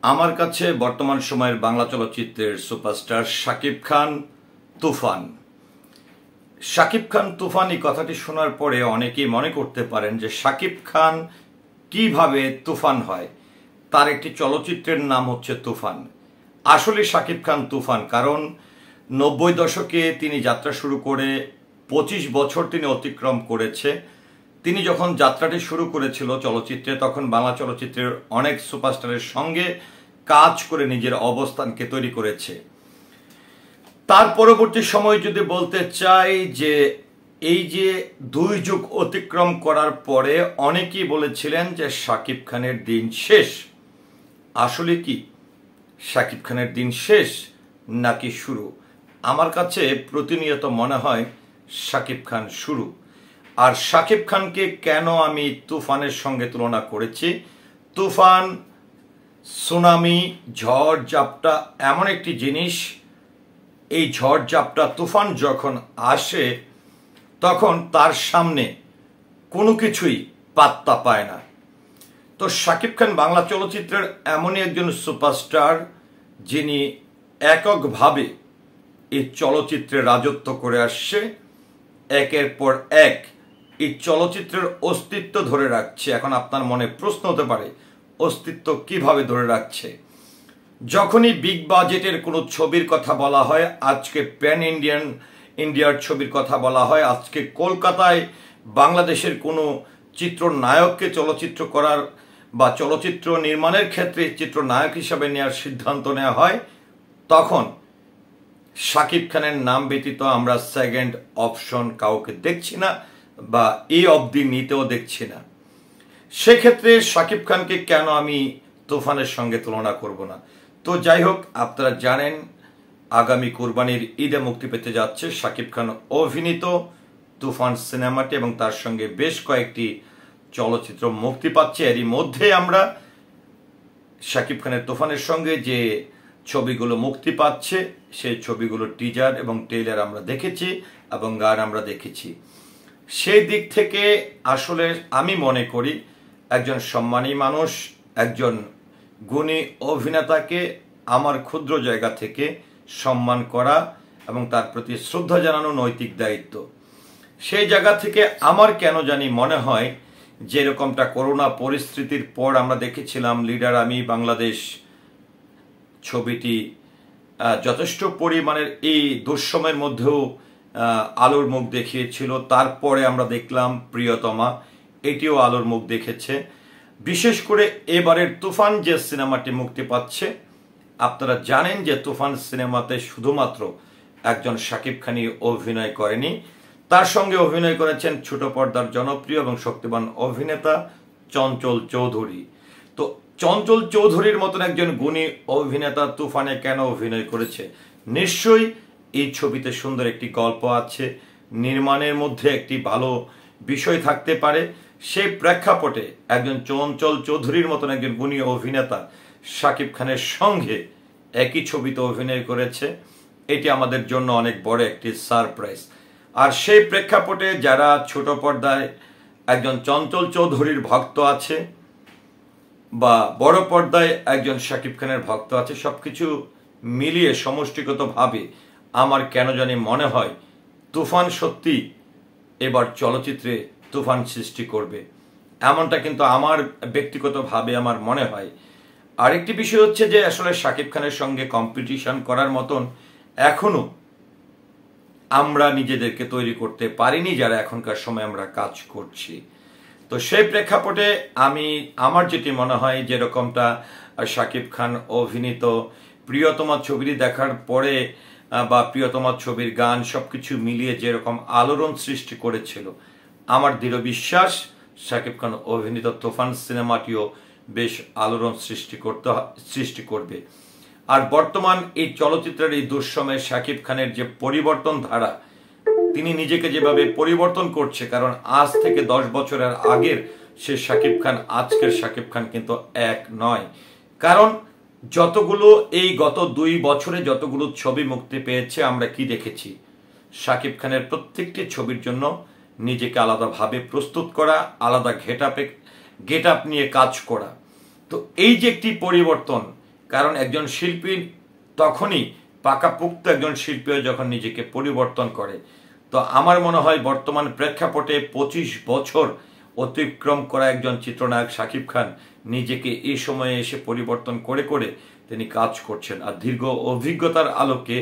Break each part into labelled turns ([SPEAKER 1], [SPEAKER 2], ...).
[SPEAKER 1] আমার কাছে বর্তমান সময়ের বাংলা চলচ্চিত্রের সুপারস্টার শাকিব খান তুফান। শাকিব খান তুফান এই কথাটি শোনার পরে অনেকেই মনে করতে পারেন যে শাকিব খান কিভাবে তুফান হয়। তার একটি চলচ্চিত্রের নাম হচ্ছে তুফান। আসলে শাকিব খান তুফান কারণ 90 দশকে তিনি যাত্রা শুরু করে 25 বছর তিনি অতিক্রম করেছে। তিনি যখন যাত্রাটি শুরু করেছিল চলচ্চিত্রে, তখন বাংলা চলচ্চিত্রের অনেক সুপারস্টারের সঙ্গে কাজ করে নিজের অবস্থানকে তৈরি করেছে। তার পরবর্তী সময় যদি বলতে চাই যে এই যে 2 যুগ অতিক্রম করার পরে অনেকেই বলেছিলেন যে শাকিব খানের দিন শেষ। আসলে কি শাকিব খানের দিন শেষ নাকি শুরু? আমার কাছে প্রতিনিয়ত মনে হয় শাকিব খান শুরু। আর শাকিব খানকে কেন আমি তুফানের সঙ্গে তুলনা করেছি? তুফান, সুনামি, ঝড় ঝাপটা এমন একটি জিনিস, এই ঝড় ঝাপটা তুফান যখন আসে তখন তার সামনে কোনো কিছুই পাত্তা পায় না। তো শাকিব খান বাংলা চলচ্চিত্রের এমনই একজন সুপারস্টার যিনি এককভাবে এই চলচ্চিত্রে রাজত্ব করে আসছে, একের পর এক এই চলচ্চিত্রের অস্তিত্ব ধরে রাখছে। এখন আপনার মনে প্রশ্ন হতে পারে অস্তিত্ব কিভাবে ধরে রাখছে? যখনই বিগ বাজেটের কোনো ছবির কথা বলা হয়, আজকে প্যান ইন্ডিয়ার ছবির কথা বলা হয়, আজকে কলকাতায় বাংলাদেশের কোনো চিত্রনায়ককে চলচ্চিত্র করার বা চলচ্চিত্র নির্মাণের ক্ষেত্রে চিত্রনায়ক হিসাবে নেওয়ার সিদ্ধান্ত নেওয়া হয়, তখন শাকিব খানের নাম ব্যতীত আমরা সেকেন্ড অপশন কাউকে দেখছি না বা এই অবধি নিতেও দেখছি না। সেক্ষেত্রে শাকিব খানকে কেন আমি তুফানের সঙ্গে তুলনা করব না? তো যাই হোক, আপনারা জানেন আগামী কুরবানির ঈদে মুক্তি পেতে যাচ্ছে শাকিব খান অভিনীত তুফান সিনেমাটি এবং তার সঙ্গে বেশ কয়েকটি চলচ্চিত্র মুক্তি পাচ্ছে। এরই মধ্যে আমরা শাকিব খানের তুফানের সঙ্গে যে ছবিগুলো মুক্তি পাচ্ছে সেই ছবিগুলোর টিজার এবং ট্রেলার আমরা দেখেছি এবং গান আমরা দেখেছি। সেই দিক থেকে আসলে আমি মনে করি একজন সম্মানী মানুষ, একজন গুণী অভিনেতাকে আমার ক্ষুদ্র জায়গা থেকে সম্মান করা এবং তার প্রতি শ্রদ্ধা জানানো নৈতিক দায়িত্ব। সেই জায়গা থেকে আমার কেন জানি মনে হয় যে এরকমটা করোনা পরিস্থিতির পর আমরা দেখেছিলাম লিডার আমি বাংলাদেশ ছবিটি যথেষ্ট পরিমাণের এই দুঃসময়ের মধ্যেও আলোর মুখ দেখিয়েছিল। তারপরে আমরা দেখলাম প্রিয়তমা, এটিও আলোর মুখ দেখেছে। বিশেষ করে এবারের তুফান যে সিনেমাটি মুক্তি পাচ্ছে, আপনারা জানেন যে তুফান সিনেমাতে শুধুমাত্র একজন শাকিব খানই অভিনয় করেনি, তার সঙ্গে অভিনয় করেছেন ছোট পর্দার জনপ্রিয় এবং শক্তিমান অভিনেতা চঞ্চল চৌধুরী। তো চঞ্চল চৌধুরীর মতন একজন গুণী অভিনেতা তুফানে কেন অভিনয় করেছে? নিশ্চয়ই এই ছবিতে সুন্দর একটি গল্প আছে, নির্মাণের মধ্যে একটি ভালো বিষয় থাকতে পারে। সেই প্রেক্ষাপটে একজন চঞ্চল চৌধুরীর মতন একজন গুণী অভিনেতা শাকিব খানের সঙ্গে একই ছবিতে অভিনয় করেছে, এটি আমাদের জন্য অনেক বড় একটি সারপ্রাইজ। আর সেই প্রেক্ষাপটে যারা ছোট পর্দায় একজন চঞ্চল চৌধুরীর ভক্ত আছে বা বড় পর্দায় একজন শাকিব খানের ভক্ত আছে, সবকিছু মিলিয়ে সমষ্টিগতভাবে আমার কেন জানি মনে হয় তুফান সত্যি এবার চলচ্চিত্রে তুফান সৃষ্টি করবে, এমনটা কিন্তু আমার ব্যক্তিগতভাবে আমার মনে হয়। আরেকটি বিষয় হচ্ছে যে আসলে শাকিব খানের সঙ্গে কম্পিটিশন করার মতন এখনো আমরা নিজেদেরকে তৈরি করতে পারিনি যারা এখনকার সময় আমরা কাজ করছি। তো সেই প্রেক্ষাপটে আমার যেটি মনে হয় যেরকমটা শাকিব খান অভিনীত প্রিয়তমা ছবিটি দেখার পরে বা প্রিয়তমা ছবির গান সবকিছু মিলিয়ে যেরকম আলোড়ন সৃষ্টি করেছিল, আমার দৃঢ় বিশ্বাস শাকিব খান অভিনীত তুফান সিনেমাটিও বেশ আলোড়ন সৃষ্টি করবে। আর বর্তমান এই চলচ্চিত্রের এই দুঃসময়ে শাকিব খানের যে পরিবর্তন ধারা, তিনি নিজেকে যেভাবে পরিবর্তন করছে, কারণ আজ থেকে 10 বছরের আগের সে শাকিব খান আজকের শাকিব খান কিন্তু এক নয়। কারণ যতগুলো এই গত 2 বছরে যতগুলো ছবি মুক্তি পেয়েছে, আমরা কি দেখেছি? শাকিব খানের প্রত্যেকটি ছবির জন্য নিজেকে আলাদাভাবে প্রস্তুত করা, আলাদা গেট আপ নিয়ে কাজ করা। তো এই যে একটি পরিবর্তন, কারণ একজন শিল্পী তখনই পাকাপোক্ত একজন শিল্পী যখন নিজেকে পরিবর্তন করে। তো আমার মনে হয় বর্তমান প্রেক্ষাপটে 25 বছর অতিক্রম করা একজন চিত্রনায়ক শাকিব খান নিজেকে এই সময়ে এসে পরিবর্তন করে করে তিনি কাজ করছেন। আর দীর্ঘ অভিজ্ঞতার আলোকে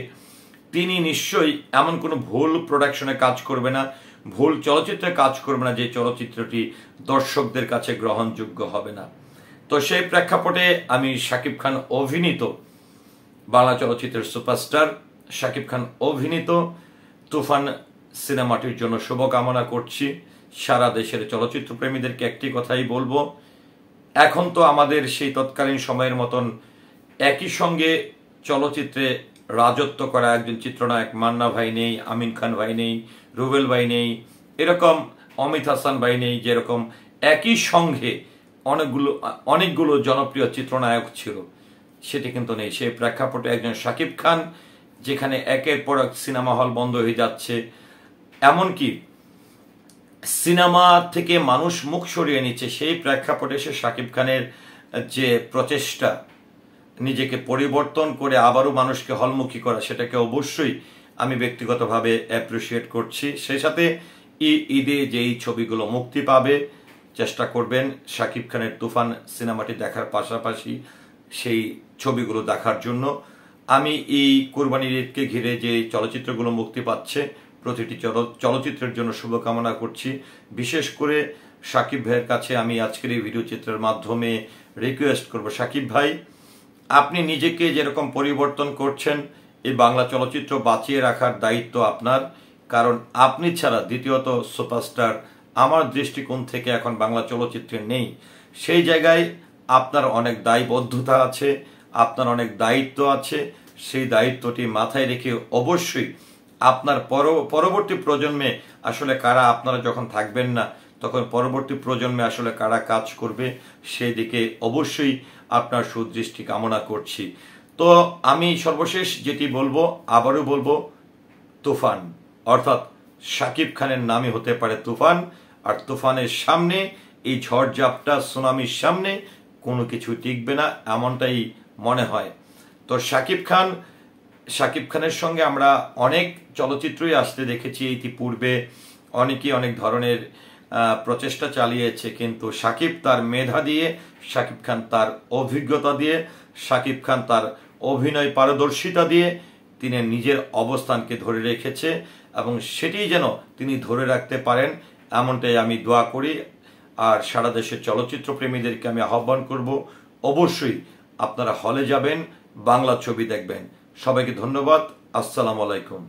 [SPEAKER 1] তিনি নিশ্চয়ই এমন কোনো ভুল প্রোডাকশনে কাজ করবে না, ভুল চলচ্চিত্রে কাজ করবে না যে চলচ্চিত্রটি দর্শকদের কাছে গ্রহণযোগ্য হবে না। তো সেই প্রেক্ষাপটে আমি শাকিব খান অভিনীত বাংলা চলচ্চিত্রের সুপারস্টার শাকিব খান অভিনীত তুফান সিনেমাটির জন্য শুভকামনা করছি। সারা দেশের চলচ্চিত্র প্রেমীদেরকে একটি কথাই বলবো, এখন তো আমাদের সেই তৎকালীন সময়ের মতন একই সঙ্গে চলচ্চিত্রে রাজত্ব করা একজন চিত্রনায়ক মান্না ভাই নেই, আমিন খান ভাই নেই, রুবেল ভাই নেই, এরকম অমিত হাসান ভাই নেই, যেরকম একই সঙ্গে অনেকগুলো জনপ্রিয় চিত্রনায়ক ছিল, সেটি কিন্তু নেই। সেই প্রেক্ষাপটে একজন শাকিব খান, যেখানে একের পর এক সিনেমা হল বন্ধ হয়ে যাচ্ছে, এমনকি সিনেমা থেকে মানুষ মুখ সরিয়ে নিচ্ছে, সেই প্রেক্ষাপটে সে শাকিব খানের যে প্রচেষ্টা নিজেকে পরিবর্তন করে আবারও মানুষকে হলমুখী করা, সেটাকে অবশ্যই আমি ব্যক্তিগতভাবে অ্যাপ্রিসিয়েট করছি। সেই সাথে ঈদে যেই ছবিগুলো মুক্তি পাবে চেষ্টা করবেন শাকিব খানের তুফান সিনেমাটি দেখার পাশাপাশি সেই ছবিগুলো দেখার জন্য। আমি এই কোরবানির ঈদকে ঘিরে যে চলচ্চিত্রগুলো মুক্তি পাচ্ছে প্রতিটি চলচ্চিত্রের জন্য শুভকামনা করছি। বিশেষ করে শাকিব ভাইয়ের কাছে আমি আজকের এই ভিডিও চিত্রের মাধ্যমে রিকোয়েস্ট করব, শাকিব ভাই আপনি নিজেকে যেরকম পরিবর্তন করছেন, এই বাংলা চলচ্চিত্র বাঁচিয়ে রাখার দায়িত্ব আপনার, কারণ আপনি ছাড়া দ্বিতীয়ত সুপারস্টার আমার দৃষ্টিকোণ থেকে এখন বাংলা চলচ্চিত্রে নেই। সেই জায়গায় আপনার অনেক দায়বদ্ধতা আছে, আপনার অনেক দায়িত্ব আছে। সেই দায়িত্বটি মাথায় রেখে অবশ্যই আপনার পরবর্তী প্রজন্মে আসলে কারা, আপনারা যখন থাকবেন না তখন পরবর্তী প্রজন্মে আসলে কারা কাজ করবে, সেই দিকে অবশ্যই আপনার সুদৃষ্টি কামনা করছি। তো আমি সর্বশেষ যেটি বলবো, আবারও বলবো, তুফান অর্থাৎ শাকিব খানের নামই হতে পারে তুফান, আর তুফানের সামনে এই ঝড়ঝাপটা সুনামির সামনে কোনো কিছু টিকবে না, এমনটাই মনে হয়। তো শাকিব খানের সঙ্গে আমরা অনেক চলচ্চিত্রই আসতে দেখেছি ইতিপূর্বে, অনেকেই অনেক ধরনের প্রচেষ্টা চালিয়েছে, কিন্তু শাকিব তার মেধা দিয়ে, শাকিব খান তার অভিজ্ঞতা দিয়ে, শাকিব খান তার অভিনয় পারদর্শিতা দিয়ে তিনি নিজের অবস্থানকে ধরে রেখেছে এবং সেটি যেন তিনি ধরে রাখতে পারেন এমনটাই আমি দোয়া করি। আর সারা দেশের চলচ্চিত্র প্রেমীদেরকে আমি আহ্বান করব, অবশ্যই আপনারা হলে যাবেন, বাংলা ছবি দেখবেন। সবাইকে ধন্যবাদ। আসসালামু আলাইকুম।